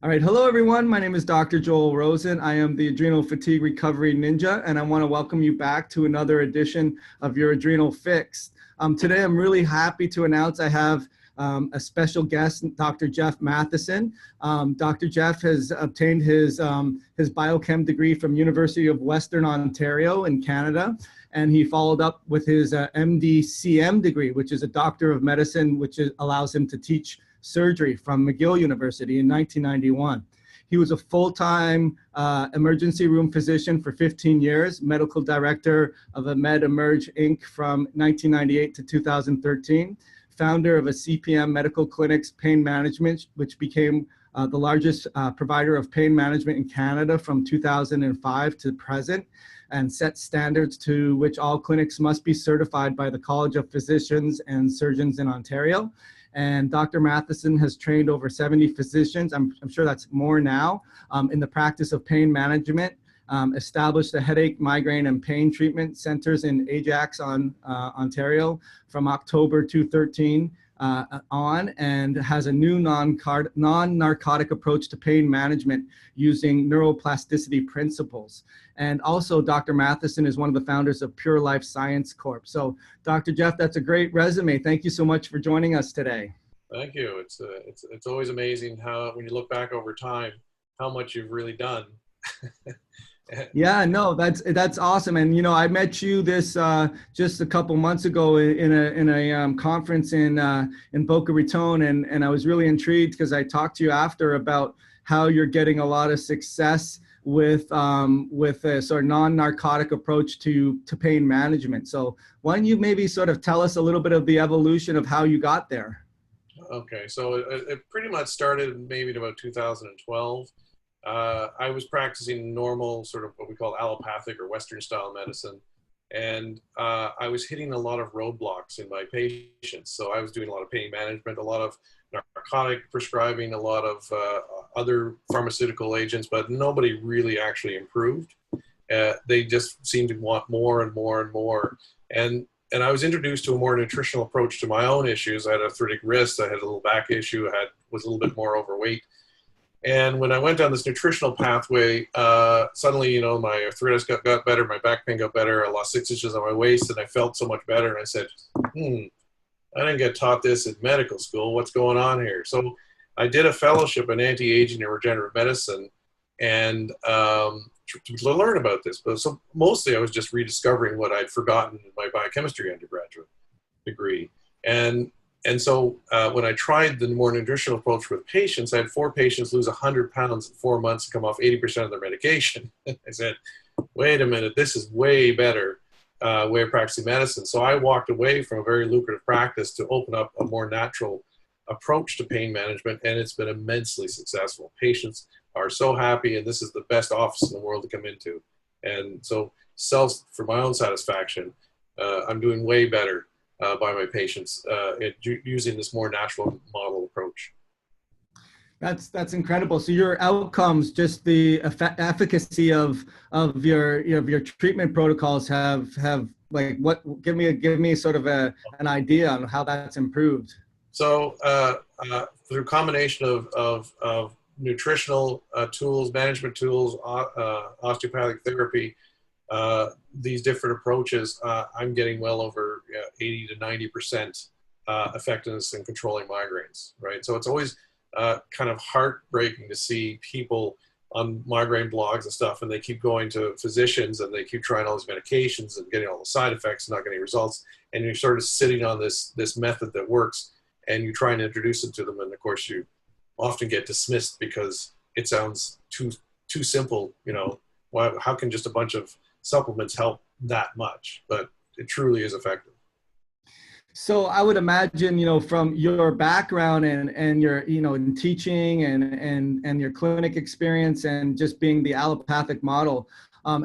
All right. Hello, everyone. My name is Dr. Joel Rosen. I am the Adrenal Fatigue Recovery Ninja, and I want to welcome you back to another edition of your Adrenal Fix. Today, I'm really happy to announce I have a special guest, Dr. Jeff Matheson. Dr. Jeff has obtained his biochem degree from University of Western Ontario in Canada, and he followed up with his MDCM degree, which is a Doctor of Medicine, which allows him to teach surgery from McGill University in 1991. He was a full-time emergency room physician for 15 years, medical director of MedEmerge Inc. from 1998 to 2013, founder of a CPM Medical Clinics Pain Management, which became the largest provider of pain management in Canada from 2005 to present, and set standards to which all clinics must be certified by the College of Physicians and Surgeons in Ontario. And Dr. Matheson has trained over 70 physicians, I'm sure that's more now, in the practice of pain management, established the headache, migraine, and pain treatment centers in Ajax, Ontario from October 2013 on, and has a new non-narcotic approach to pain management using neuroplasticity principles. And also, Dr. Matheson is one of the founders of Pure Life Science Corp. So, Dr. Jeff, that's a great resume. Thank you so much for joining us today. Thank you. It's always amazing how, when you look back over time, how much you've really done. Yeah, no, that's awesome. And I met you just a couple months ago in a conference in Boca Raton, and I was really intrigued because I talked to you after about how you're getting a lot of success with a sort of non-narcotic approach to pain management. So why don't you maybe sort of tell us a little bit of the evolution of how you got there? Okay, so it pretty much started maybe in about 2012. I was practicing normal sort of what we call allopathic or Western style medicine. And I was hitting a lot of roadblocks in my patients. So I was doing a lot of pain management, a lot of narcotic prescribing, a lot of other pharmaceutical agents, but nobody really actually improved. They just seemed to want more and more and more. And I was introduced to a more nutritional approach to my own issues. I had arthritic wrist, I had a little back issue, was a little bit more overweight. And when I went down this nutritional pathway, suddenly, my arthritis got better, my back pain got better, I lost 6 inches on my waist, and I felt so much better. And I said, I didn't get taught this in medical school. What's going on here? So I did a fellowship in anti-aging and regenerative medicine, and to learn about this. But so mostly I was just rediscovering what I'd forgotten in my biochemistry undergraduate degree. And so when I tried the more nutritional approach with patients, I had 4 patients lose 100 pounds in 4 months and come off 80% of their medication. I said, wait a minute, this is way better way of practicing medicine. So I walked away from a very lucrative practice to open up a more natural approach to pain management, and it's been immensely successful. Patients are so happy, and this is the best office in the world to come into. And so for my own satisfaction, I'm doing way better by my patients using this more natural model approach. That's incredible. So your outcomes, just the efficacy of your treatment protocols have like what? Give me sort of an idea on how that's improved. So through combination of nutritional tools, management tools, osteopathic therapy, these different approaches, I'm getting well over 80 to 90% effectiveness in controlling migraines, right? So it's always kind of heartbreaking to see people on migraine blogs and stuff, and they keep going to physicians and they keep trying all these medications and getting all the side effects and not getting results. And you're sort of sitting on this method that works, and you try and introduce it to them, and of course you often get dismissed because it sounds too simple. How can just a bunch of supplements help that much? But it truly is effective. So I would imagine, from your background and your, in teaching and your clinic experience and just being the allopathic model,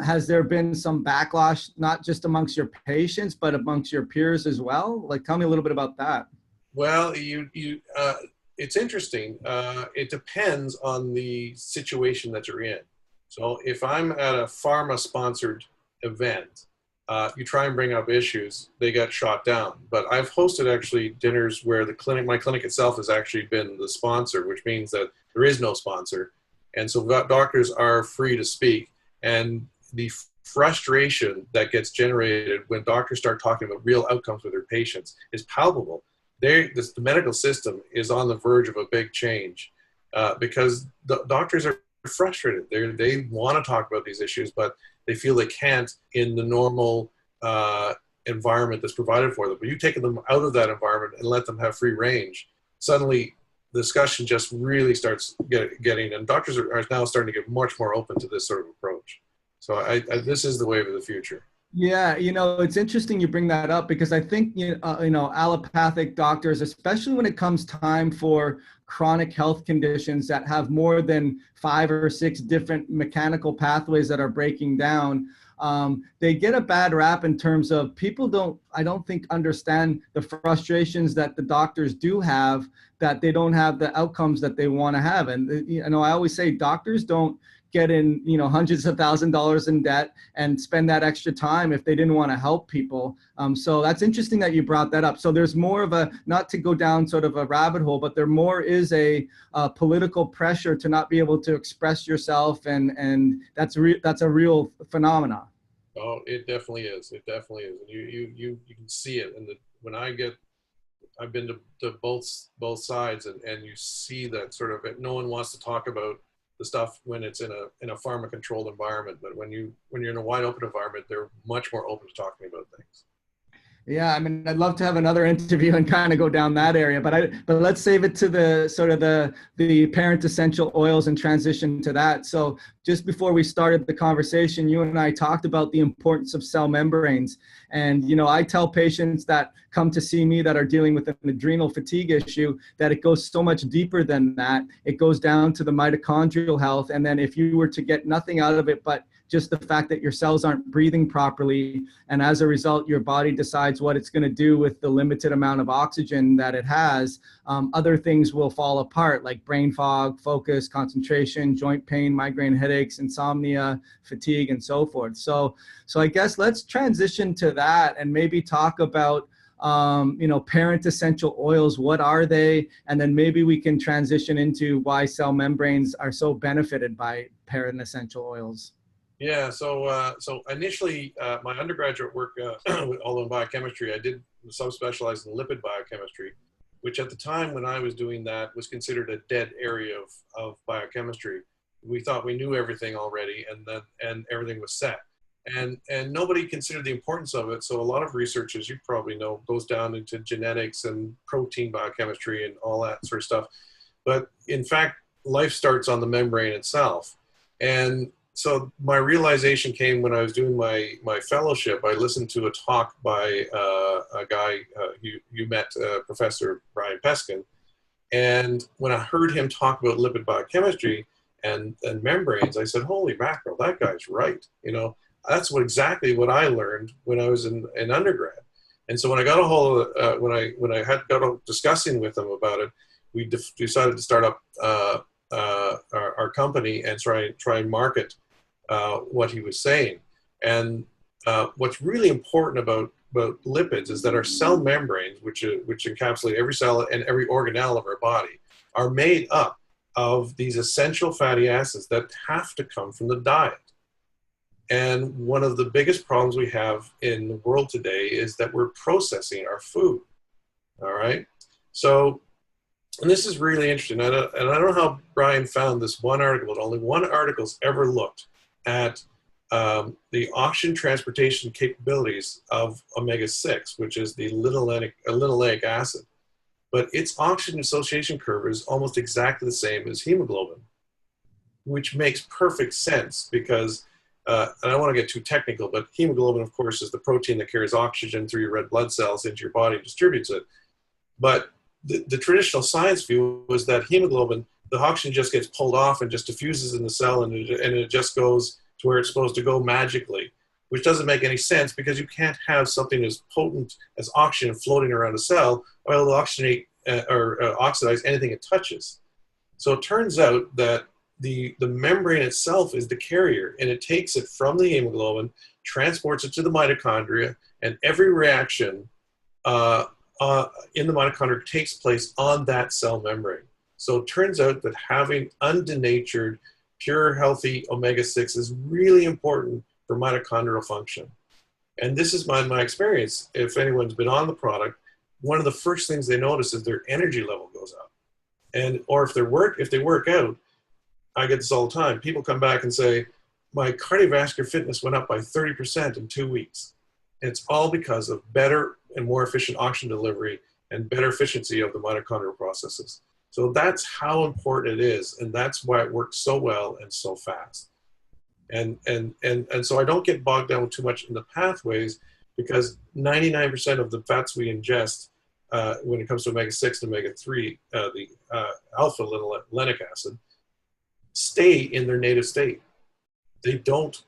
has there been some backlash, not just amongst your patients, but amongst your peers as well? Like, tell me a little bit about that. Well, it's interesting. It depends on the situation that you're in. So if I'm at a pharma-sponsored event you try and bring up issues, they get shot down. But I've hosted actually dinners where my clinic itself has actually been the sponsor, which means that there is no sponsor. And so doctors are free to speak. And the frustration that gets generated when doctors start talking about real outcomes with their patients is palpable. The medical system is on the verge of a big change because the doctors are frustrated. They want to talk about these issues, but they feel they can't in the normal environment that's provided for them. But you take them out of that environment and let them have free range, suddenly the discussion just really starts getting, and doctors are now starting to get much more open to this sort of approach. So this is the wave of the future. Yeah, it's interesting you bring that up because I think, allopathic doctors, especially when it comes time for chronic health conditions that have more than 5 or 6 different mechanical pathways that are breaking down, they get a bad rap in terms of I don't think understand the frustrations that the doctors do have, that they don't have the outcomes that they want to have. And, I always say doctors don't get in, hundreds of $1,000s in debt and spend that extra time if they didn't want to help people. So that's interesting that you brought that up. So there's more of not to go down sort of a rabbit hole, but there more is a political pressure to not be able to express yourself. And that's a real phenomenon. Oh, it definitely is. It definitely is. And you can see it. And I've been to both sides and you see that sort of, no one wants to talk about the stuff when it's in a pharma controlled environment, but when you're in a wide open environment, they're much more open to talking about things. Yeah, I mean, I'd love to have another interview and kind of go down that area, but let's save it to the sort of the parent essential oils and transition to that. So just before we started the conversation, you and I talked about the importance of cell membranes. And, I tell patients that come to see me that are dealing with an adrenal fatigue issue that it goes so much deeper than that. It goes down to the mitochondrial health. And then if you were to get nothing out of it but just the fact that your cells aren't breathing properly, and as a result, your body decides what it's going to do with the limited amount of oxygen that it has, other things will fall apart, like brain fog, focus, concentration, joint pain, migraine headaches, insomnia, fatigue, and so forth. So I guess let's transition to that and maybe talk about parent essential oils. What are they? And then maybe we can transition into why cell membranes are so benefited by parent essential oils. Yeah, so initially, my undergraduate work, although in biochemistry, I did subspecialize in lipid biochemistry, which at the time when I was doing that was considered a dead area of biochemistry. We thought we knew everything already, and everything was set, and nobody considered the importance of it. So a lot of research, as you probably know, goes down into genetics and protein biochemistry and all that sort of stuff. But in fact, life starts on the membrane itself, and so my realization came when I was doing my fellowship. I listened to a talk by a guy you met, Professor Brian Peskin. And when I heard him talk about lipid biochemistry and membranes, I said, holy mackerel, that guy's right. That's exactly what I learned when I was in undergrad. And so when I got a hold of, when I got discussing with him about it, we decided to start up our company and try and market what he was saying. And what's really important about lipids is that our cell membranes, which encapsulate every cell and every organelle of our body, are made up of these essential fatty acids that have to come from the diet. And one of the biggest problems we have in the world today is that we're processing our food. All right. So, and this is really interesting. And I don't know how Brian found this one article, but only one article's ever looked at the oxygen transportation capabilities of omega-6, which is the linoleic acid. But its oxygen association curve is almost exactly the same as hemoglobin, which makes perfect sense because, and I don't want to get too technical, but hemoglobin, of course, is the protein that carries oxygen through your red blood cells into your body and distributes it. But the traditional science view was that hemoglobin, the oxygen just gets pulled off and just diffuses in the cell, and it just goes to where it's supposed to go magically, which doesn't make any sense because you can't have something as potent as oxygen floating around a cell or it'll oxidate or oxidize anything it touches. So it turns out that the membrane itself is the carrier, and it takes it from the hemoglobin, transports it to the mitochondria, and every reaction in the mitochondria takes place on that cell membrane. So it turns out that having undenatured, pure, healthy omega-6 is really important for mitochondrial function. And this is my experience. If anyone's been on the product, one of the first things they notice is their energy level goes up. And, or if they work out, I get this all the time. People come back and say, my cardiovascular fitness went up by 30% in 2 weeks. And it's all because of better and more efficient oxygen delivery and better efficiency of the mitochondrial processes. So that's how important it is. And that's why it works so well and so fast. And so I don't get bogged down too much in the pathways, because 99% of the fats we ingest when it comes to omega-6 and omega-3, the alpha linolenic acid, stay in their native state. They don't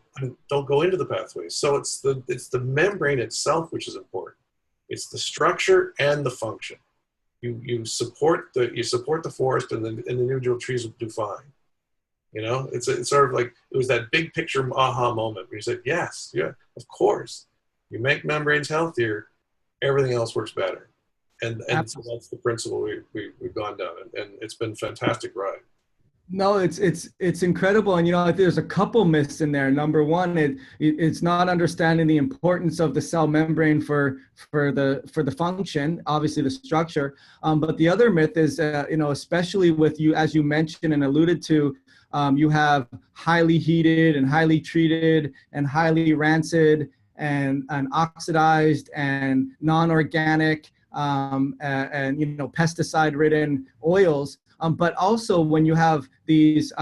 go into the pathways. So it's the membrane itself which is important. It's the structure and the function. You support the forest, and the individual trees will do fine. You know, it's sort of like, it was that big picture aha moment where you said, yes, yeah, of course. You make membranes healthier, everything else works better. And so that's the principle we've gone down, and it's been a fantastic ride. No, it's incredible. And, you know, there's a couple myths in there. Number one, it's not understanding the importance of the cell membrane for the function, obviously the structure. But the other myth is, you know, especially with you, as you mentioned and alluded to, you have highly heated and highly treated and highly rancid and oxidized and non-organic and, you know, pesticide-ridden oils. But also when you have these,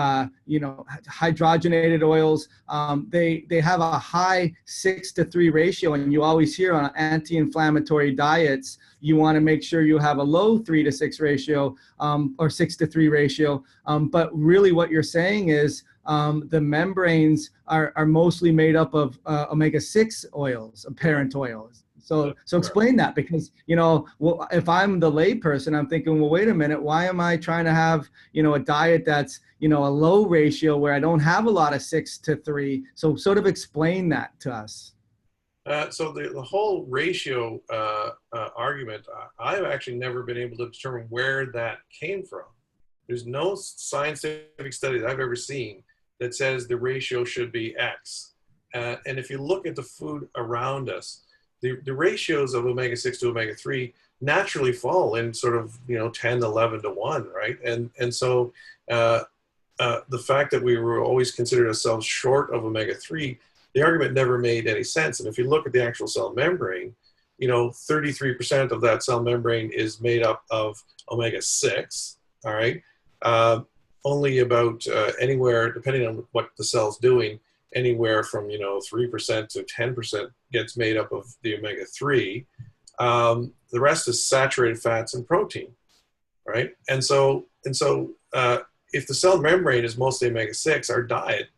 you know, hydrogenated oils, they have a high 6:3 ratio, and you always hear on anti-inflammatory diets, you want to make sure you have a low 3:6 ratio or 6:3 ratio. But really what you're saying is the membranes are mostly made up of omega-6 oils, parent oils. So explain that, because, you know, well, if I'm the lay person, I'm thinking, well, wait a minute, why am I trying to have, you know, a diet that's, you know, a low ratio where I don't have a lot of 6:3? So sort of explain that to us. So the whole ratio argument, I've actually never been able to determine where that came from. There's no scientific study that I've ever seen that says the ratio should be X. And if you look at the food around us, the ratios of omega-6 to omega-3 naturally fall in sort of, you know, 10, 11 to 1, right? And so the fact that we were always considered ourselves short of omega-3, the argument never made any sense. And if you look at the actual cell membrane, you know, 33% of that cell membrane is made up of omega-6, all right? Only about anywhere, depending on what the cell's doing, anywhere from, you know, 3% to 10% gets made up of the omega-3. The rest is saturated fats and protein, right? And so if the cell membrane is mostly omega-6, our diet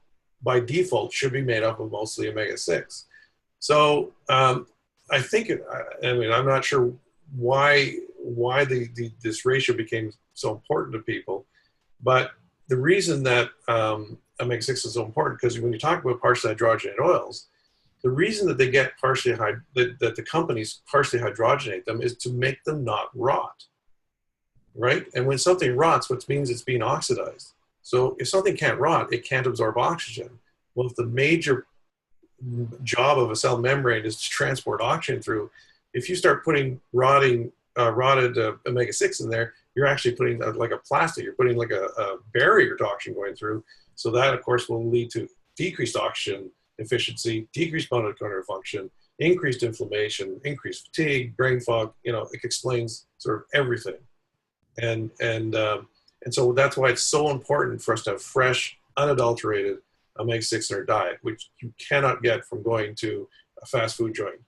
by default should be made up of mostly omega-6. So I think, I mean, I'm not sure why this ratio became so important to people, but the reason that omega-6 is so important, because when you talk about partially hydrogenated oils, the reason that they get that the companies partially hydrogenate them is to make them not rot, right? And when something rots, which means it's being oxidized. So if something can't rot, it can't absorb oxygen. Well, if the major job of a cell membrane is to transport oxygen through, if you start putting rotted omega-6 in there, you're actually putting like a plastic, you're putting like a barrier to oxygen going through. So that, of course, will lead to decreased oxygen efficiency, decreased mitochondrial function, increased inflammation, increased fatigue, brain fog. You know, it explains sort of everything. And so that's why it's so important for us to have fresh, unadulterated omega-6 in our diet, which you cannot get from going to a fast food joint.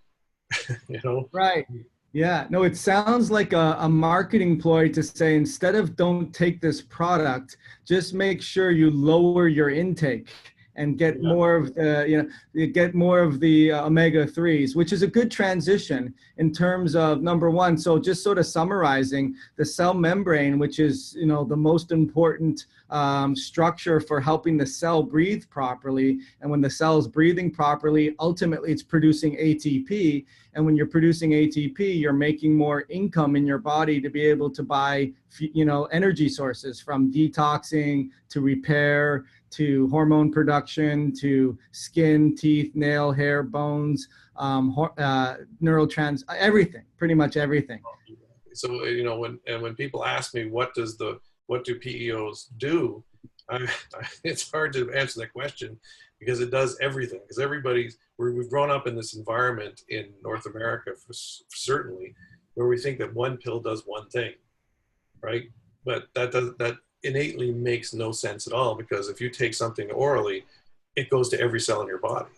You know? Right. Yeah, no, it sounds like a marketing ploy to say, instead of don't take this product, just make sure you lower your intake. and get more of the, you get more of the omega-3s, which is a good transition in terms of number one. So just sort of summarizing, the cell membrane, which is, the most important structure for helping the cell breathe properly. And when the cell is breathing properly, ultimately it's producing ATP. And when you're producing ATP, you're making more income in your body to be able to buy, energy sources, from detoxing to repair to hormone production to skin, teeth, nail, hair, bones, everything, pretty much everything. So, when people ask me, what do PEOs do? It's hard to answer that question, because it does everything. Because we've grown up in this environment in North America, certainly, where we think that one pill does one thing, right? But that innately makes no sense at all, because if you take something orally, it goes to every cell in your body,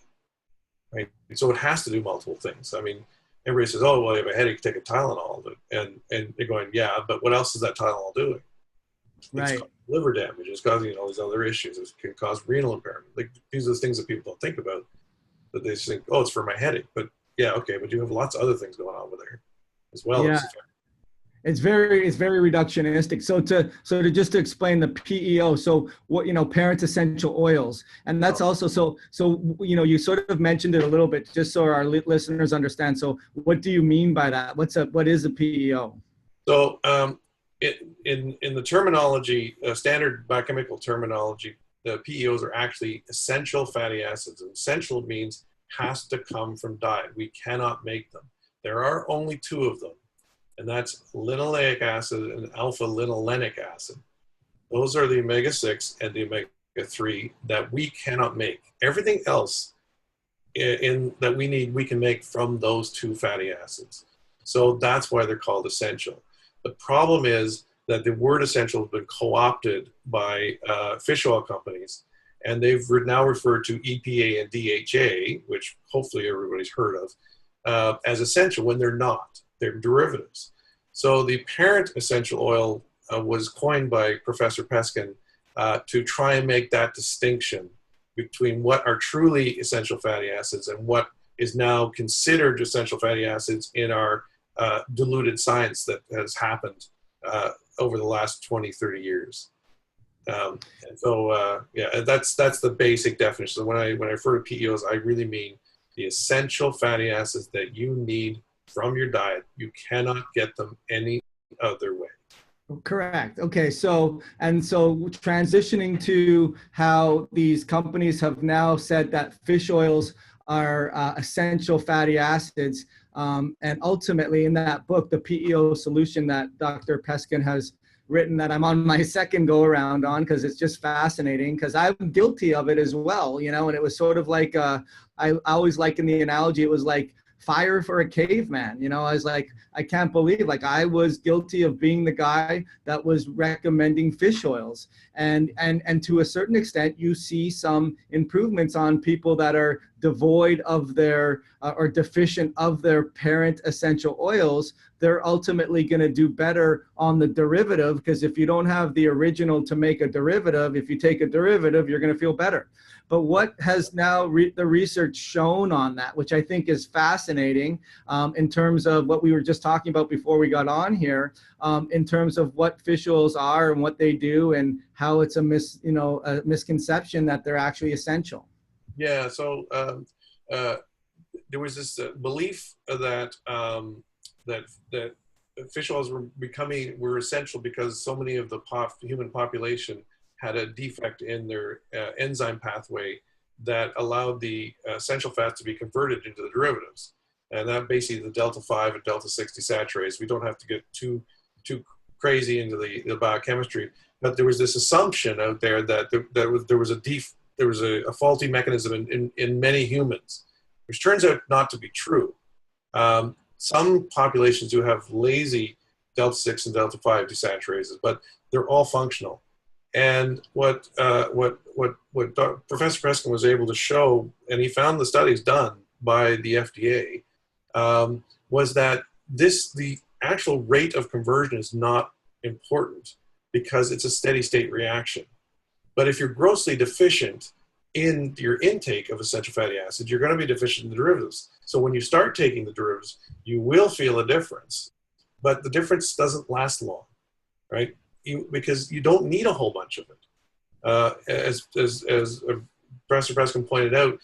right? So it has to do multiple things. I mean, everybody says, "Oh, well, you have a headache, take a Tylenol," and they're going, "Yeah, but what else is that Tylenol doing?" Right. It's causing liver damage. It's causing all these other issues. It can cause renal impairment. Like, these are the things that people don't think about. That they just think, "Oh, it's for my headache." But yeah, okay, but you have lots of other things going on with there as well. Yeah. It's very reductionistic. So to just to explain the PEO, so what, parent essential oils, and that's also, so you sort of mentioned it a little bit, just so our listeners understand. So what do you mean by that? What is a PEO? So in the terminology, standard biochemical terminology, the PEOs are actually essential fatty acids. And essential means has to come from diet. We cannot make them. There are only two of them, and that's linoleic acid and alpha-linolenic acid. Those are the omega-6 and the omega-3 that we cannot make. Everything else that we need, we can make from those two fatty acids. So that's why they're called essential. The problem is that the word essential has been co-opted by fish oil companies, and they've now referred to EPA and DHA, which hopefully everybody's heard of, as essential, when they're not. They're derivatives. So the parent essential oil was coined by Professor Peskin to try and make that distinction between what are truly essential fatty acids and what is now considered essential fatty acids in our diluted science that has happened over the last 20, 30 years. And so, that's the basic definition. So when I refer to PEOs, I really mean the essential fatty acids that you need from your diet. You cannot get them any other way. Correct. Okay. So transitioning to how these companies have now said that fish oils are essential fatty acids. And ultimately in that book, the PEO solution that Dr. Peskin has written, that I'm on my second go around on, because it's just fascinating, because I'm guilty of it as well, and it was sort of like, I always liken the analogy, it was like fire for a caveman. I was like, I can't believe, like, I was guilty of being the guy that was recommending fish oils. And to a certain extent, you see some improvements on people that are devoid of their, or deficient of their parent essential oils. They're ultimately going to do better on the derivative, because if you don't have the original to make a derivative, if you take a derivative, you're going to feel better. But what has now the research shown on that, which I think is fascinating, in terms of what we were just talking about before we got on here, in terms of what fish oils are and what they do, and how it's a misconception that they're actually essential. Yeah. So there was this belief that that fish oils were essential because so many of the human population had a defect in their enzyme pathway that allowed the essential fats to be converted into the derivatives. And that basically the delta 5 and delta 6 desaturases. We don't have to get too crazy into the biochemistry, but there was this assumption out there that there was a faulty mechanism in many humans, which turns out not to be true. Some populations do have lazy delta 6 and delta 5 desaturases, but they're all functional. And what Professor Peskin was able to show, and he found the studies done by the FDA, was that the actual rate of conversion is not important, because it's a steady state reaction. But if you're grossly deficient, in your intake of essential fatty acids, you're going to be deficient in the derivatives. So when you start taking the derivatives, you will feel a difference, but the difference doesn't last long, right? Because you don't need a whole bunch of it. As Professor Preskin pointed out,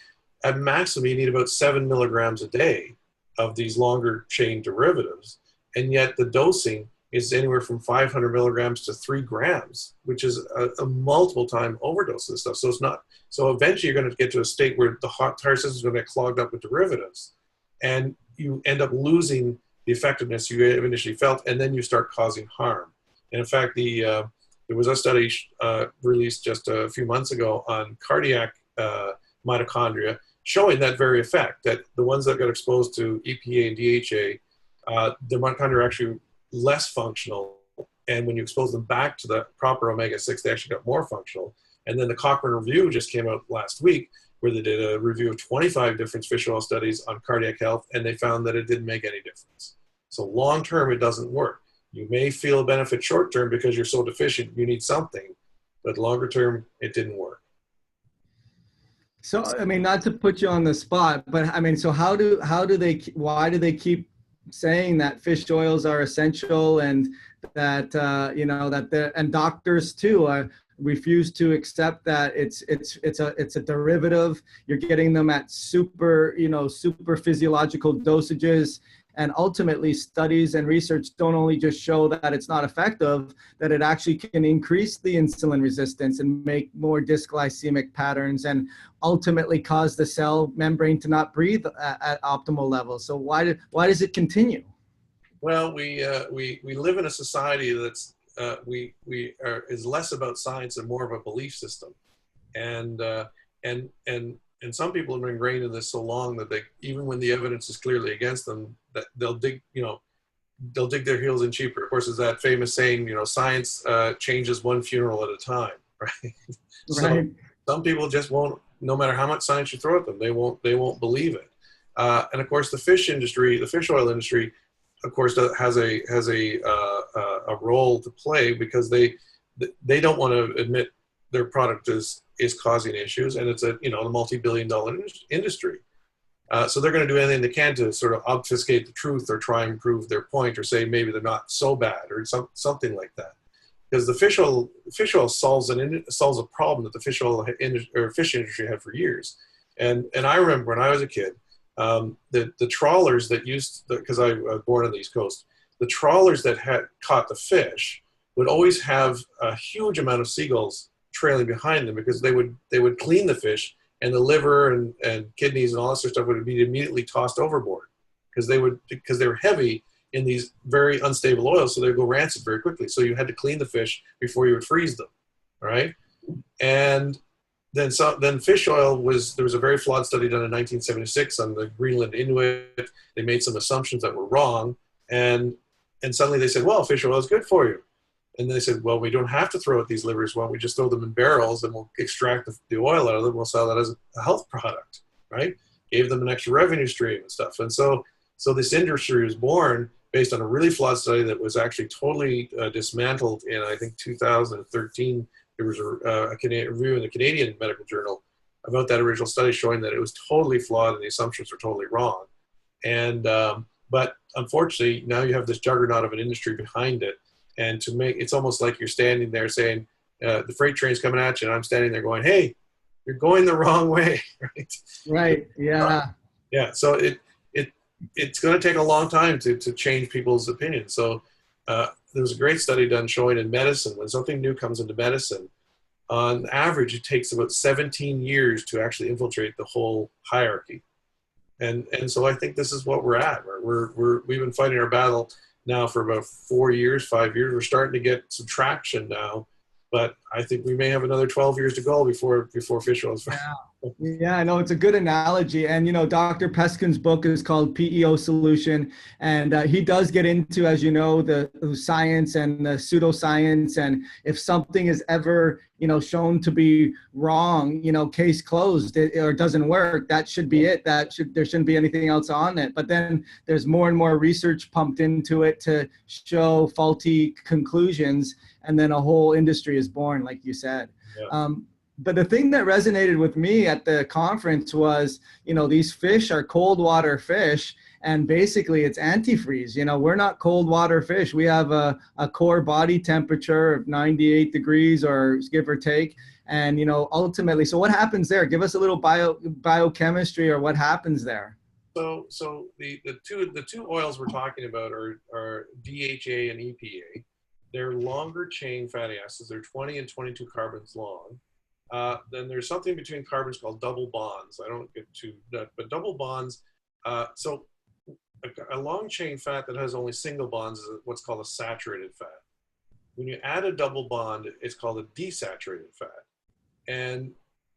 at maximum you need about 7 milligrams a day of these longer chain derivatives, and yet the dosing is anywhere from 500 milligrams to 3 grams, which is a multiple time overdose of this stuff. So it's not, so eventually you're going to get to a state where the entire system is going to get clogged up with derivatives, and you end up losing the effectiveness you initially felt, and then you start causing harm. And in fact, there was a study released just a few months ago on cardiac mitochondria, showing that very effect, that the ones that got exposed to EPA and DHA, their mitochondria are actually less functional, and when you expose them back to the proper omega-6, they actually got more functional. And then the Cochrane review just came out last week, where they did a review of 25 different fish oil studies on cardiac health, and they found that it didn't make any difference. So long-term, it doesn't work. You may feel a benefit short-term because you're so deficient, you need something, but longer-term, it didn't work. So, I mean, not to put you on the spot, but I mean, so why do they keep saying that fish oils are essential, and that, and doctors too refuse to accept that it's a derivative. You're getting them at super physiological dosages. And ultimately, studies and research don't only just show that it's not effective, that it actually can increase the insulin resistance and make more dysglycemic patterns, and ultimately cause the cell membrane to not breathe at optimal levels. So why does it continue? Well, we live in a society that's is less about science and more of a belief system, and some people have been ingrained in this so long that even when the evidence is clearly against them, that they'll dig their heels in cheaper. Of course, is that famous saying, science changes one funeral at a time, right? So some people just won't, no matter how much science you throw at them, they won't believe it. And of course, the fish oil industry, of course, has a role to play, because they don't want to admit their product is causing issues, and it's a multi-billion-dollar industry. So they're going to do anything they can to sort of obfuscate the truth, or try and prove their point, or say maybe they're not so bad, or something like that. Because the fish oil solves a problem that the fish industry had for years. And I remember when I was a kid, the trawlers that because I was born on the East Coast, the trawlers that had caught the fish would always have a huge amount of seagulls trailing behind them, because they would clean the fish, and the liver and kidneys and all that sort of stuff would be immediately tossed overboard, because they were heavy in these very unstable oils, so they would go rancid very quickly. So you had to clean the fish before you would freeze them, right? And then fish oil there was a very flawed study done in 1976 on the Greenland Inuit. They made some assumptions that were wrong, and suddenly they said, well, fish oil is good for you. And they said, well, we don't have to throw out these livers. Why don't we just throw them in barrels, and we'll extract the oil out of them. We'll sell that as a health product, right? Gave them an extra revenue stream and stuff. And so this industry was born based on a really flawed study that was actually totally dismantled in, I think, 2013. There was a review in the Canadian Medical Journal about that original study, showing that it was totally flawed and the assumptions were totally wrong. And but unfortunately, now you have this juggernaut of an industry behind it. And it's almost like you're standing there saying, the freight train's coming at you, and I'm standing there going, hey, you're going the wrong way, right? Right, yeah. Yeah, so it's going to take a long time to change people's opinions. So there was a great study done showing in medicine, when something new comes into medicine, on average, it takes about 17 years to actually infiltrate the whole hierarchy. And so I think this is what we're at. We've been fighting our battle now for about 5 years. We're starting to get some traction now, but I think we may have another 12 years to go before fish oil is. Yeah, I know, it's a good analogy. And, Dr. Peskin's book is called PEO Solution. And he does get into, as you know, the science and the pseudoscience. And if something is ever, shown to be wrong, case closed, or doesn't work, that should be it. There shouldn't be anything else on it. But then there's more and more research pumped into it to show faulty conclusions. And then a whole industry is born, like you said. Yeah. But the thing that resonated with me at the conference was, these fish are cold water fish, and basically it's antifreeze. We're not cold water fish. We have a core body temperature of 98 degrees or give or take. And, ultimately, so what happens there? Give us a little biochemistry or what happens there. So the two oils we're talking about are DHA and EPA. They're longer chain fatty acids. They're 20 and 22 carbons long. Then there's something between carbons called double bonds. I don't get to that, but double bonds. So a long chain fat that has only single bonds is what's called a saturated fat. When you add a double bond, it's called a desaturated fat. And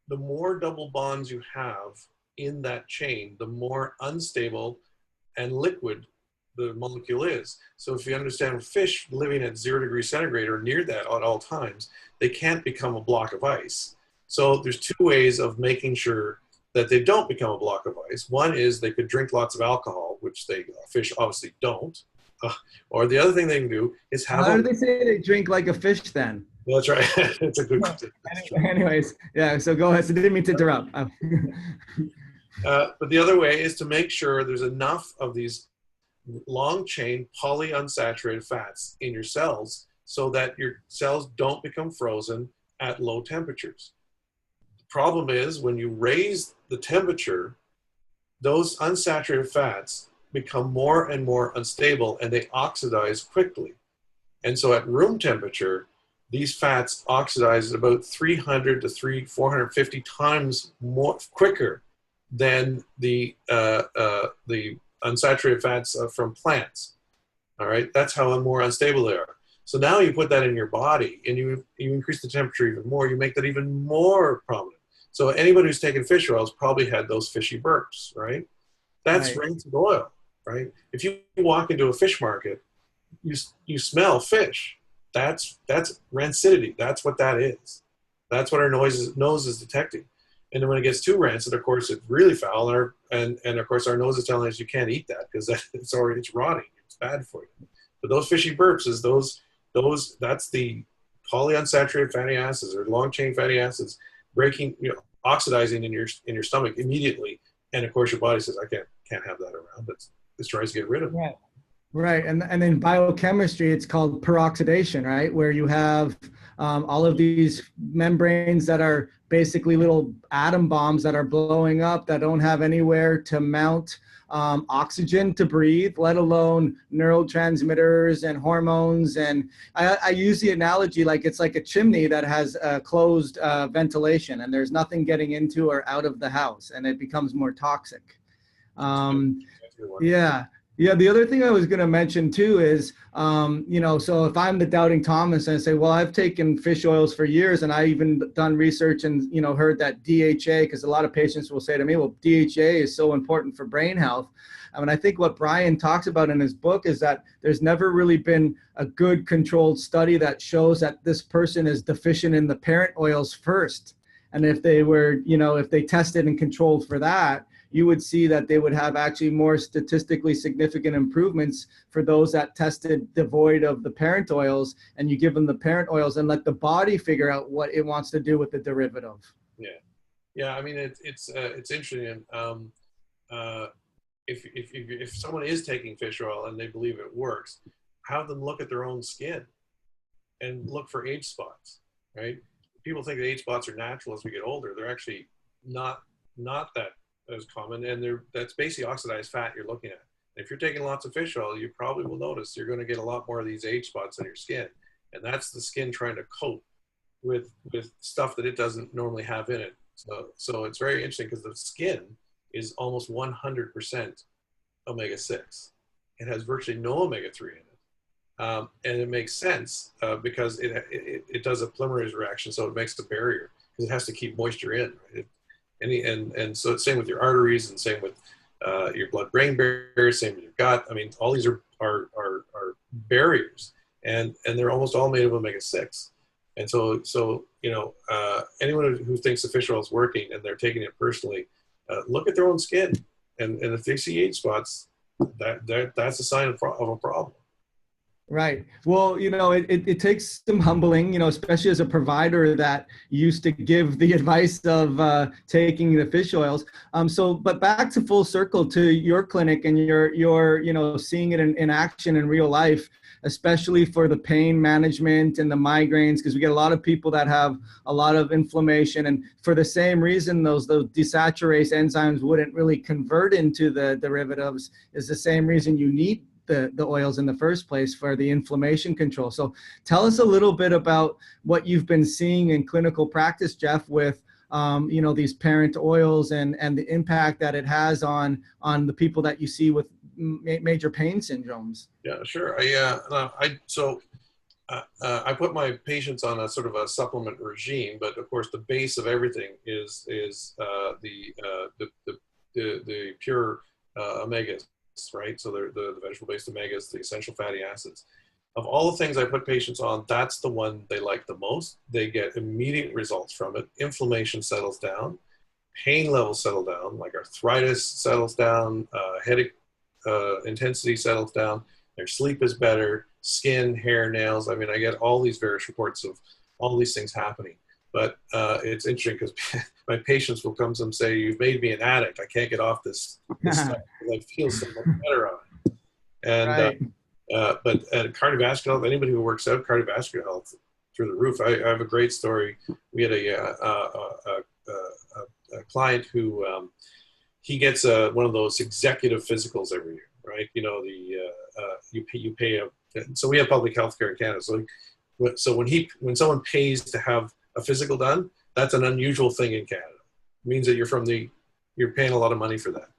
the more double bonds you have in that chain, the more unstable and liquid the molecule is. So if you understand fish living at 0 degrees centigrade or near that at all times, they can't become a block of ice. So there's two ways of making sure that they don't become a block of ice. One is they could drink lots of alcohol, which fish obviously don't. Or the other thing they can do is have. How do they say they drink like a fish then? That's right. It's a good question. Anyways, yeah, so go ahead. So I didn't mean to interrupt. But the other way is to make sure there's enough of these long chain polyunsaturated fats in your cells so that your cells don't become frozen at low temperatures. The problem is when you raise the temperature, those unsaturated fats become more and more unstable and they oxidize quickly. And so at room temperature, these fats oxidize at about 300 to 450 times more quicker than the unsaturated fats from plants. All right, that's how more unstable they are. So now you put that in your body and you increase the temperature even more, you make that even more prominent. So anybody who's taken fish oils probably had those fishy burps, right? That's rancid oil, right? If you walk into a fish market, you smell fish. That's rancidity. That's what that is. That's what our nose is detecting. And then when it gets too rancid, of course, it's really foul. And of course, our nose is telling us you can't eat that because it's rotting. It's bad for you. But those fishy burps is that's the polyunsaturated fatty acids or long chain fatty acids breaking, oxidizing in your stomach immediately. And of course, your body says, I can't have that around. It tries to get rid of it. Right. And in biochemistry, it's called peroxidation, right? Where you have all of these membranes that are basically little atom bombs that are blowing up that don't have anywhere to mount oxygen to breathe, let alone neurotransmitters and hormones. And I use the analogy like it's like a chimney that has closed ventilation and there's nothing getting into or out of the house and it becomes more toxic. Yeah, the other thing I was going to mention too is, so if I'm the doubting Thomas and I say, well, I've taken fish oils for years and I even done research and, heard that DHA, because a lot of patients will say to me, well, DHA is so important for brain health. I mean, I think what Brian talks about in his book is that there's never really been a good controlled study that shows that this person is deficient in the parent oils first. And if they were, if they tested and controlled for that, you would see that they would have actually more statistically significant improvements for those that tested devoid of the parent oils, and you give them the parent oils and let the body figure out what it wants to do with the derivative. Yeah. I mean, it's interesting. If someone is taking fish oil and they believe it works, have them look at their own skin and look for age spots. Right? People think that age spots are natural as we get older. They're actually not that as common, and that's basically oxidized fat you're looking at. If you're taking lots of fish oil, you probably will notice you're going to get a lot more of these age spots on your skin, and that's the skin trying to coat with stuff that it doesn't normally have in it. So it's very interesting because the skin is almost 100% omega-6. It has virtually no omega-3 in it, and it makes sense because it does a polymerase reaction, so it makes a barrier because it has to keep moisture in. Right? And so it's same with your arteries and same with your blood-brain barrier, same with your gut. I mean, all these are barriers, and they're almost all made of omega-6. And so anyone who thinks the fish oil is working and they're taking it personally, look at their own skin, and if they see age spots, that's a sign of a problem. Right. Well, it takes some humbling, especially as a provider that used to give the advice of taking the fish oils. But back to full circle to your clinic and your seeing it in action in real life, especially for the pain management and the migraines, because we get a lot of people that have a lot of inflammation. And for the same reason, those desaturase enzymes wouldn't really convert into the derivatives is the same reason you need the oils in the first place for the inflammation control. So tell us a little bit about what you've been seeing in clinical practice, Jeff, with these parent oils and the impact that it has on the people that you see with major pain syndromes. Yeah, sure. I put my patients on a sort of a supplement regime, but of course the base of everything is the pure omegas, right? So they're the vegetable-based omegas, the essential fatty acids. Of all the things I put patients on, that's the one they like the most. They get immediate results from it. Inflammation settles down, pain levels settle down, like arthritis settles down, headache intensity settles down, their sleep is better, skin, hair, nails. I mean, I get all these various reports of all these things happening. But it's interesting because my patients will come and say, "You've made me an addict. I can't get off this stuff. I feel so much better on it." And right. but cardiovascular health, anybody who works out, cardiovascular health through the roof. I have a great story. We had a client who he gets one of those executive physicals every year, right? You pay so we have public health care in Canada. So when someone pays to have a physical done, that's an unusual thing in Canada. It means that you're paying a lot of money for that.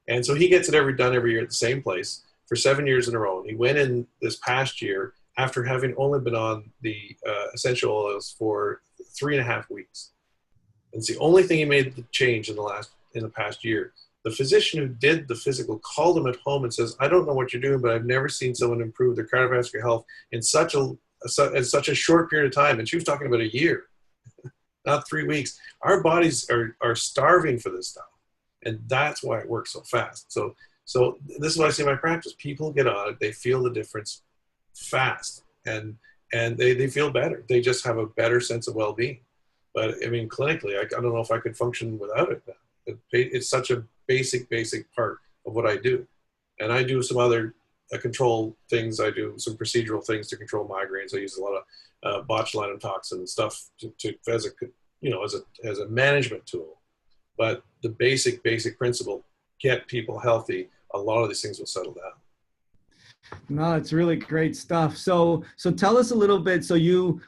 And so he gets it done every year at the same place for 7 years in a row. And he went in this past year after having only been on the essential oils for 3.5 weeks. And it's the only thing he made the change in the past year. The physician who did the physical called him at home and says, "I don't know what you're doing, but I've never seen someone improve their cardiovascular health in such a short period of time." And she was talking about a year, not 3 weeks. Our bodies are starving for this stuff. And that's why it works so fast. So this is what I see in my practice. People get on it, they feel the difference fast, and they feel better. They just have a better sense of well-being. But I mean, clinically, I don't know if I could function without it now. It's such a basic part of what I do. And I do some other control things. I do some procedural things to control migraines. I use a lot of botulinum toxin and stuff as a management tool. But the basic principle, get people healthy, a lot of these things will settle down. No, it's really great stuff. So tell us a little bit. So you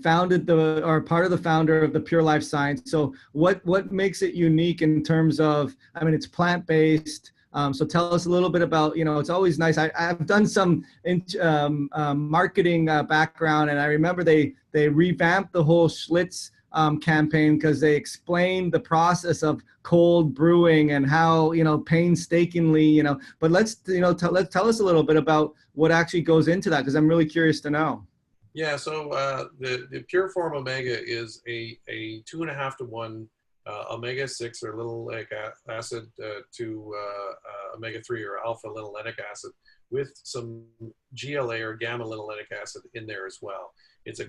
founded or part of the founder of the Pure Life Science. So what makes it unique in terms of, I mean, it's plant-based. So tell us a little bit about, it's always nice. I've done some marketing background, and I remember they revamped the whole Schlitz campaign because they explained the process of cold brewing and how painstakingly but let's tell us a little bit about what actually goes into that, because I'm really curious to know. Yeah, so the pure form omega is a 2.5 to 1 omega-6 or linoleic acid to omega-3 or alpha linolenic acid with some GLA or gamma linolenic acid in there as well. It's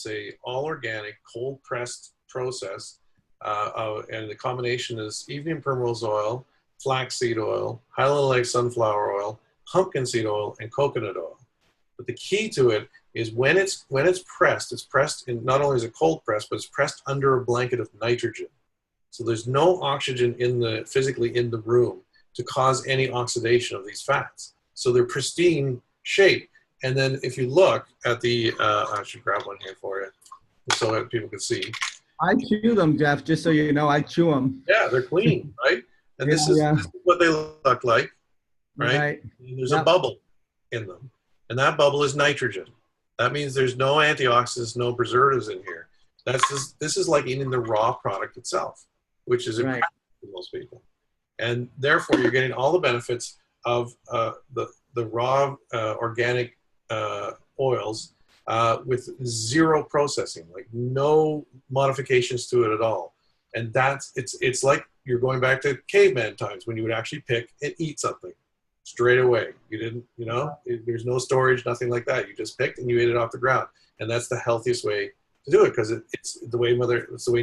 a all organic cold pressed process, and the combination is evening primrose oil, flaxseed oil, high linoleic sunflower oil, pumpkin seed oil, and coconut oil. But the key to it is when it's pressed, it's pressed in, not only is it cold pressed, but it's pressed under a blanket of nitrogen. So there's no oxygen physically in the room to cause any oxidation of these fats. So they're pristine shape. And then if you look at the, I should grab one here for you so that people can see. I chew them, Jeff, just so you know, I chew them. Yeah, they're clean, right? And this is what they look like, right? And there's a bubble in them. And that bubble is nitrogen. That means there's no antioxidants, no preservatives in here. This is like eating the raw product itself, which is impressive to most people. And therefore, you're getting all the benefits of the raw organic oils with zero processing, like no modifications to it at all. And it's like you're going back to caveman times when you would actually pick and eat something. straight away. You didn't, you know, there's no storage, nothing like that. You just picked and you ate it off the ground. And that's the healthiest way to do it, because it's the way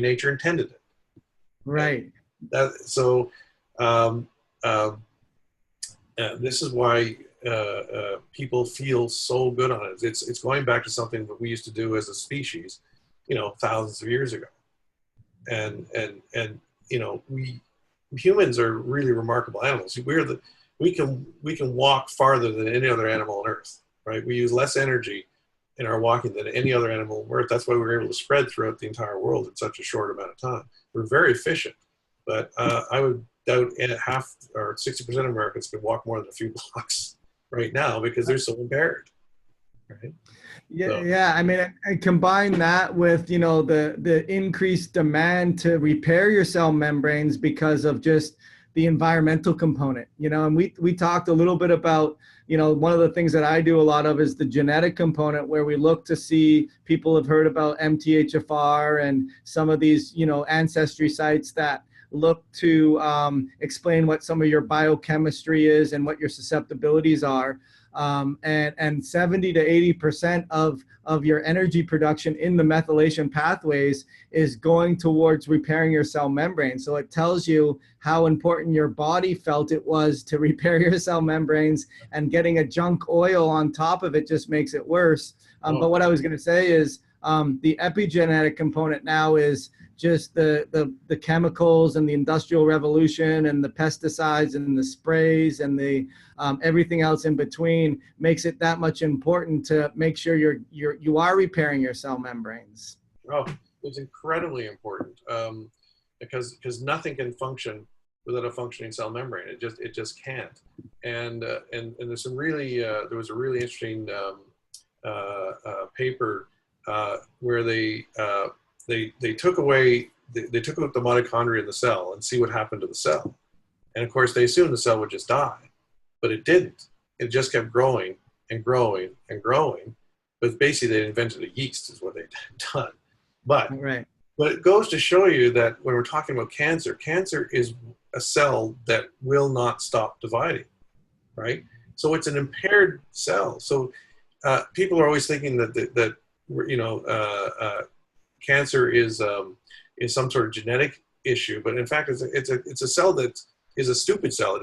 nature intended it. Right. This is why people feel so good on it. It's going back to something that we used to do as a species, you know, thousands of years ago. And you know, we humans are really remarkable animals. We can walk farther than any other animal on Earth, right? We use less energy in our walking than any other animal on Earth. That's why we're able to spread throughout the entire world in such a short amount of time. We're very efficient, but I would doubt half or 60% of Americans could walk more than a few blocks right now because they're so impaired. Right? Yeah, So. yeah. I mean, I combine that with, you know, the increased demand to repair your cell membranes because of just the environmental component, you know, and we talked a little bit about, you know, one of the things that I do a lot of is the genetic component, where we look to see, people have heard about MTHFR and some of these, you know, ancestry sites that look to explain what some of your biochemistry is and what your susceptibilities are. And 70 to 80% of your energy production in the methylation pathways is going towards repairing your cell membrane. So it tells you how important your body felt it was to repair your cell membranes, and getting a junk oil on top of it just makes it worse. But what I was going to say is the epigenetic component now is just the chemicals and the industrial revolution and the pesticides and the sprays and the everything else in between makes it that much important to make sure you are repairing your cell membranes. Oh, it's incredibly important because nothing can function without a functioning cell membrane. It just can't. And there's some really there was a really interesting paper where they took away they took out the mitochondria in the cell and see what happened to the cell. And of course, they assumed the cell would just die, but it didn't. It just kept growing and growing and growing. But basically, they invented a yeast, is what they'd done. But it goes to show you that when we're talking about cancer, cancer is a cell that will not stop dividing, right? So it's an impaired cell. So people are always thinking that you know, cancer is some sort of genetic issue, but in fact, it's a cell that is a stupid cell. It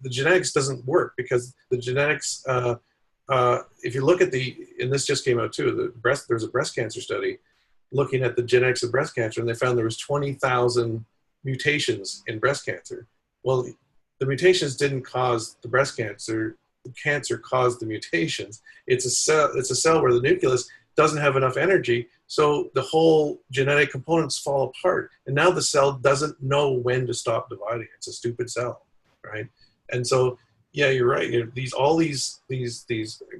the genetics doesn't work because the genetics. If you look at and this just came out too. There's a breast cancer study looking at the genetics of breast cancer, and they found there was 20,000 mutations in breast cancer. Well, the mutations didn't cause the breast cancer. The cancer caused the mutations. It's a cell where the nucleus doesn't have enough energy, so the whole genetic components fall apart. And now the cell doesn't know when to stop dividing. It's a stupid cell, right? And so, yeah, you're right. You know, all these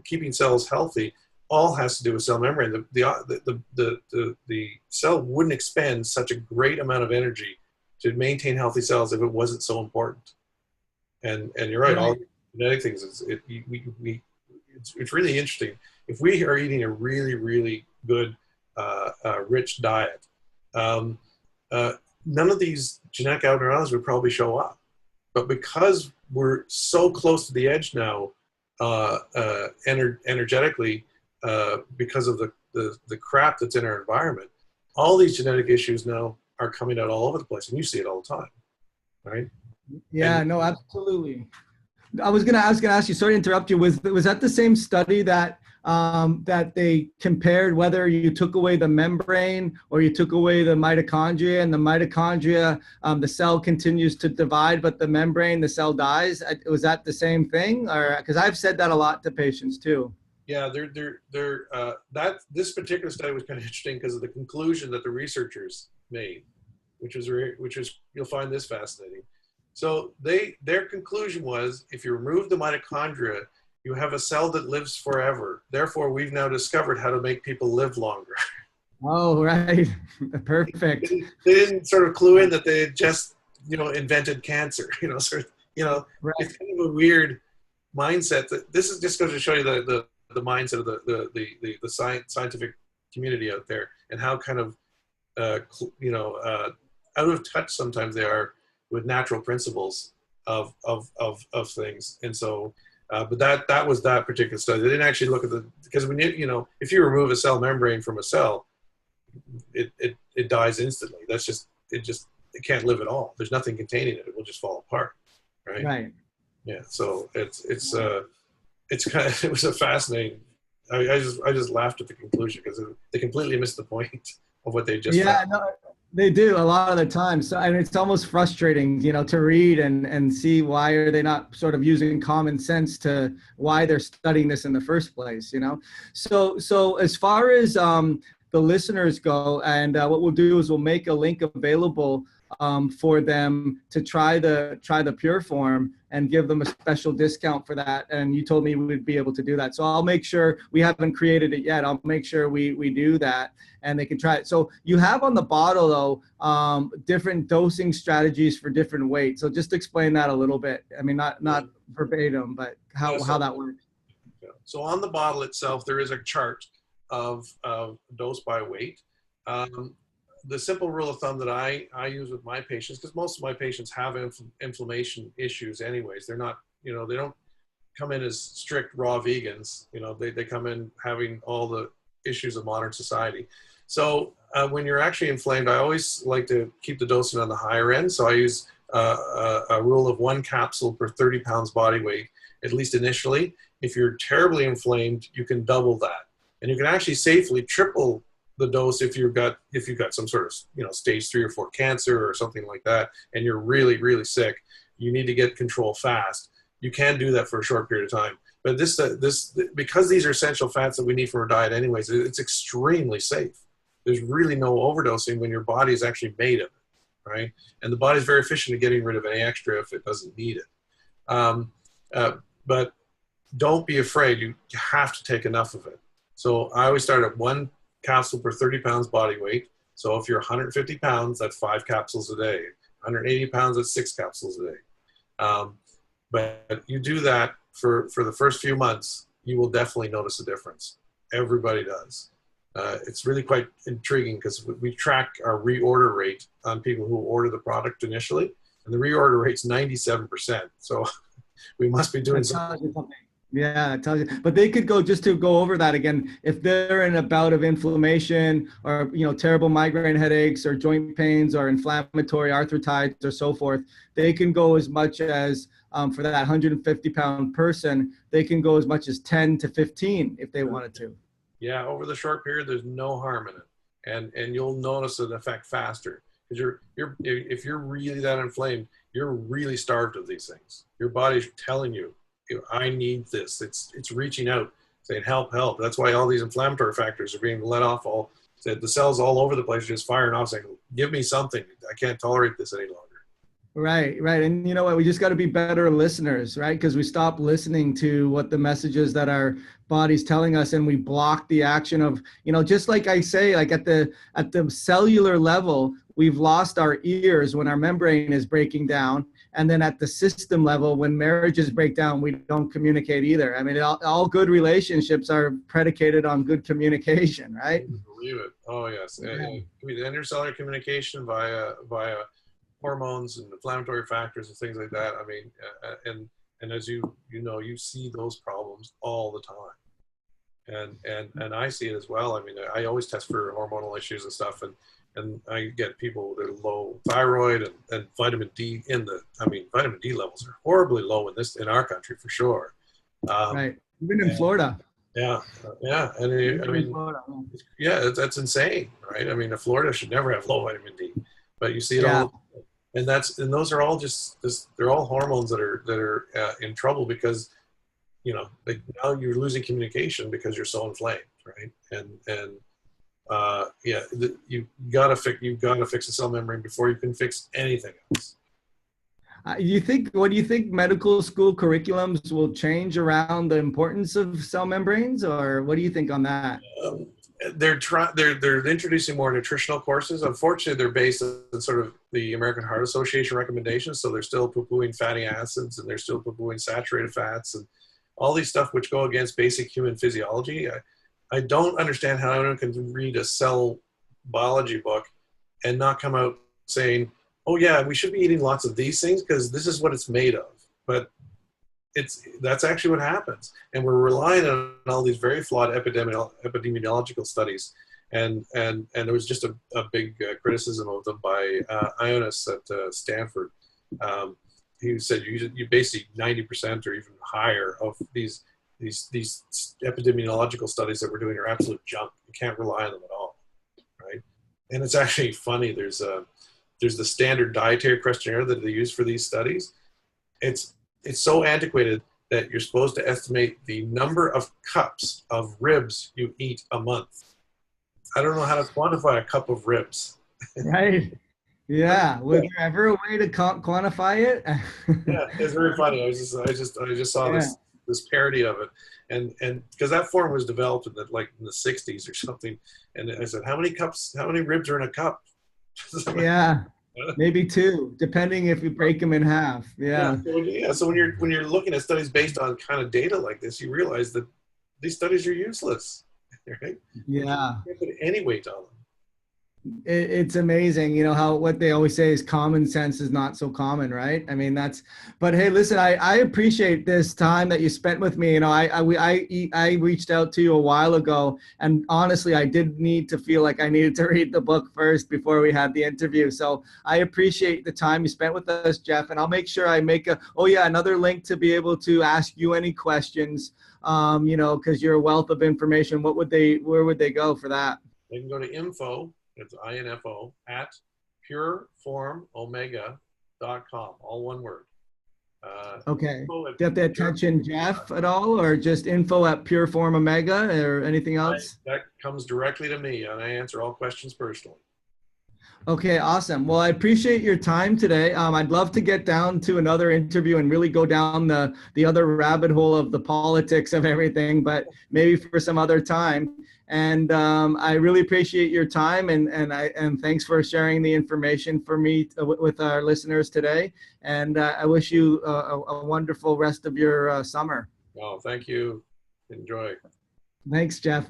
keeping cells healthy all has to do with cell membrane. The cell wouldn't expend such a great amount of energy to maintain healthy cells if it wasn't so important. And you're right. All genetic things it's really interesting. If we are eating a really, really good, rich diet, none of these genetic abnormalities would probably show up. But because we're so close to the edge now, energetically, because of the crap that's in our environment, all these genetic issues now are coming out all over the place, and you see it all the time, right? Yeah, no, absolutely. I was gonna ask you. Sorry to interrupt you. Was that the same study that that they compared whether you took away the membrane or you took away the mitochondria, and the mitochondria, the cell continues to divide, but the membrane, the cell dies? Was that the same thing? Or because I've said that a lot to patients too. Yeah, this particular study was kind of interesting because of the conclusion that the researchers made, which was you'll find this fascinating. So their conclusion was, if you remove the mitochondria, you have a cell that lives forever. Therefore, we've now discovered how to make people live longer. Oh, right. Perfect. They didn't sort of clue in that they had just, you know, invented cancer. You know, sort of, you know, right. It's kind of a weird mindset. That this is just going to show you the mindset of the scientific community out there, and how kind of you know, out of touch sometimes they are with natural principles of things. And so, but that was that particular study. They didn't actually look at because when if you remove a cell membrane from a cell, it dies instantly. It can't live at all. There's nothing containing it. It will just fall apart. Right. Right. Yeah. So it's kind of, it was a fascinating. I just laughed at the conclusion because they completely missed the point of what they just. Yeah. found. No, they do a lot of the time. So, and it's almost frustrating, to read and see why are they not sort of using common sense to why they're studying this in the first place, So as far as the listeners go, and what we'll do is we'll make a link available for them to try the pure form and give them a special discount for that. And you told me we would be able to do that. So I'll make sure, we haven't created it yet, I'll make sure we do that and they can try it. So you have on the bottle though, different dosing strategies for different weights. So just explain that a little bit. I mean, not verbatim, but how that works. So on the bottle itself, there is a chart of dose by weight. The simple rule of thumb that I use with my patients, because most of my patients have inflammation issues anyways. They're not, they don't come in as strict raw vegans. They come in having all the issues of modern society. So when you're actually inflamed, I always like to keep the dosing on the higher end. So I use a rule of 1 capsule per 30 pounds body weight, at least initially. If you're terribly inflamed, you can double that. And you can actually safely triple the dose if you've got some sort of stage 3 or 4 cancer or something like that, and you're really, really sick. You need to get control fast. You can do that for a short period of time. But this because these are essential fats that we need for our diet anyways, it's extremely safe. There's really no overdosing when your body is actually made of it, right? And the body's very efficient at getting rid of any extra if it doesn't need it. But don't be afraid. You have to take enough of it. So I always start at 1 capsule per 30 pounds body weight. So if you're 150 pounds, that's 5 capsules a day. 180 pounds, that's 6 capsules a day. But you do that for the first few months, you will definitely notice a difference. Everybody does. It's really quite intriguing because we track our reorder rate on people who order the product initially, and the reorder rate's 97%. So we must be doing something. Yeah, it tells you. But they could go, just to go over that again, if they're in a bout of inflammation or, terrible migraine headaches or joint pains or inflammatory arthritis or so forth, they can go as much as, for that 150-pound person, they can go as much as 10 to 15 if they wanted to. Yeah, over the short period, there's no harm in it. And you'll notice an effect faster. Because if you're really that inflamed, you're really starved of these things. Your body's telling you, I need this. It's reaching out, saying help. That's why all these inflammatory factors are being let off. The cells all over the place are just firing off, saying, "Give me something. I can't tolerate this any longer." Right. And you know what? We just got to be better listeners, right? Because we stop listening to what the messages that our body's telling us, and we block the action of, just like I say, like at the cellular level, we've lost our ears when our membrane is breaking down. And then at the system level, when marriages break down, we don't communicate either. I mean, all good relationships are predicated on good communication, right? Believe it. Oh, yes. Yeah. Intercellular communication via hormones and inflammatory factors and things like that. I mean, and as you see those problems all the time. And I see it as well. I mean, I always test for hormonal issues and stuff, and I get people with low thyroid and vitamin D vitamin D levels are horribly low in our country for sure. Right. Even in Florida. Yeah. And that's insane, right? I mean, Florida should never have low vitamin D, but you see it all. And those are all they're all hormones that are in trouble because, now you're losing communication because you're so inflamed, right? You gotta fix the cell membrane before you can fix anything else. What do you think medical school curriculums will change around the importance of cell membranes, or what do you think on that? They're introducing more nutritional courses. Unfortunately, they're based on sort of the American Heart Association recommendations. So they're still poo-pooing fatty acids, and they're still poo-pooing saturated fats, and all these stuff which go against basic human physiology. I don't understand how anyone can read a cell biology book and not come out saying, oh yeah, we should be eating lots of these things because this is what it's made of. But that's actually what happens. And we're relying on all these very flawed epidemiological studies. And there was just a big criticism of them by Ionis at Stanford. He said you basically 90% or even higher of these epidemiological studies that we're doing are absolute junk. You can't rely on them at all, right? And it's actually funny. There's the standard dietary questionnaire that they use for these studies. It's so antiquated that you're supposed to estimate the number of cups of ribs you eat a month. I don't know how to quantify a cup of ribs. Right. Yeah. Was there ever a way to quantify it? Yeah, it's very funny. I just saw this parody of it, and because that form was developed in the 60s or something, and I said, how many ribs are in a cup? Yeah, maybe 2, depending if you break them in half. Yeah. So when you're looking at studies based on kind of data like this, you realize that these studies are useless, right? Yeah. You can't put any weight on them. It's amazing, how what they always say is common sense is not so common, right? I mean, but hey, listen, I appreciate this time that you spent with me. I reached out to you a while ago, and honestly, I did need to feel like I needed to read the book first before we had the interview. So I appreciate the time you spent with us, Jeff, and I'll make sure I make another link to be able to ask you any questions, because you're a wealth of information. Where would they go for that? They can go to info. It's info at pureformomega.com, all one word. Okay. Do you have to attention Jeff at all, or just info at Pureform Omega, or anything else? That comes directly to me, and I answer all questions personally. Okay, awesome. Well, I appreciate your time today. I'd love to get down to another interview and really go down the other rabbit hole of the politics of everything, but maybe for some other time. And I really appreciate your time, and thanks for sharing the information for me with our listeners today. And I wish you a wonderful rest of your summer. Oh, thank you. Enjoy. Thanks, Jeff.